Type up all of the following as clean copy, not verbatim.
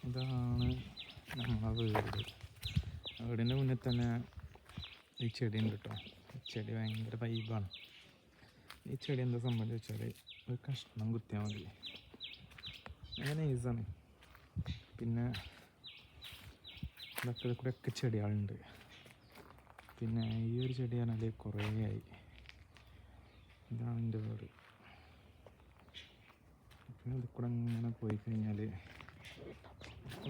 ഇതാണ് നമ്മളെ വീടിൻ്റെ മുന്നിൽ തന്നെ ഈ ചെടി ഉണ്ട് കേട്ടോ. ഈ ചെടി ഭയങ്കര വൈബാണ്. ഈ ചെടി എന്താ സംബന്ധിച്ച് വെച്ചാൽ ഒരു കഷ്ണം കുത്തിയാൽ മതി, അങ്ങനെ ഈസാണ്. പിന്നെ ഇതൊക്കെ കൂടെയൊക്കെ ചെടികളുണ്ട്. പിന്നെ ഈ ഒരു ചെടി പറഞ്ഞാൽ കുറേ ആയി. ഇതാണ് എൻ്റെ വീട്. പിന്നെ ഇതിൽ കൂടെ ഇങ്ങനെ പോയി കഴിഞ്ഞാൽ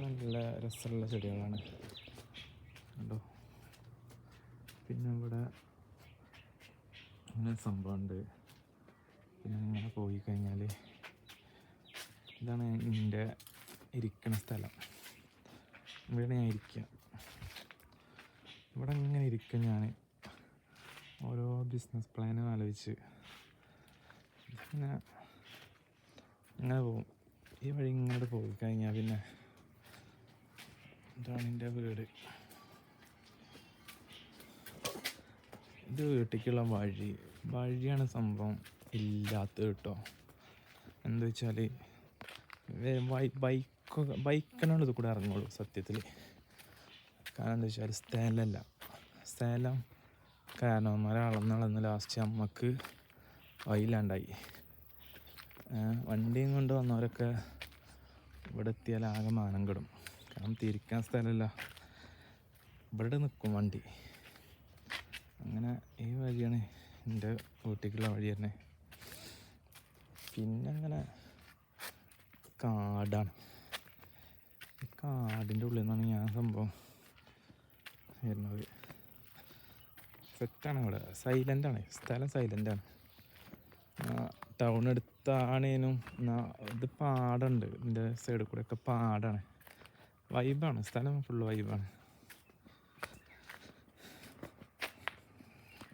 നല്ല രസമുള്ള ചെടികളാണ് കണ്ടോ. പിന്നെ ഇവിടെ ഇങ്ങനെ സംഭവമുണ്ട്. പിന്നെ ഇങ്ങനെ പോയി കഴിഞ്ഞാൽ ഇതാണ് എൻ്റെ ഇരിക്കുന്ന സ്ഥലം. ഇവിടെ ഞാൻ ഇരിക്കുക. ഇവിടെ ഇങ്ങനെ ഇരിക്കുക. ഞാൻ ഓരോ ബിസിനസ് പ്ലാനും ആലോചിച്ച് പിന്നെ അങ്ങനെ പോകും. ഈ വഴി ഇങ്ങോട്ട് പോയി കഴിഞ്ഞാൽ പിന്നെ ഇതാണ് എൻ്റെ വീട്. ഇത് വീട്ടിലേക്കുള്ള വഴിയാണ് സംഭവം ഇല്ലാത്തത് കേട്ടോ. എന്താ വെച്ചാൽ ബൈക്കിനാണ് ഇത് കൂടെ ഇറങ്ങുള്ളൂ സത്യത്തിൽ. കാരണം എന്താ വെച്ചാൽ സ്ഥലം കാരണവന്മാരെ അളന്നളന്ന് ലാസ്റ്റ് അമ്മക്ക് വഴിയില്ലാണ്ടായി. വണ്ടിയും കൊണ്ട് വന്നവരൊക്കെ ഇവിടെ എത്തിയാൽ ആകെ മാനം കെടും. കാരണം തിരിക്കാൻ സ്ഥലമില്ല, ഇവിടെ നിൽക്കും വണ്ടി. അങ്ങനെ ഈ വഴിയാണ് എൻ്റെ വീട്ടിലേക്കുള്ള വഴി തന്നെ. പിന്നെ അങ്ങനെ കാടാണ്. ഈ കാടിൻ്റെ ഉള്ളിൽ നിന്നാണ് ഞാൻ സംഭവം വരുന്നത്. സെറ്റാണ്. ഇവിടെ സൈലൻ്റാണ്, സ്ഥലം സൈലൻ്റാണ്. ടൗൺ എടുത്താണേനും ഇത് പാടമുണ്ട്. ഇതിൻ്റെ സൈഡിൽ കൂടെയൊക്കെ പാടാണ്. വൈബാണ്, സ്ഥലം ഫുള്ള് വൈബാണ്.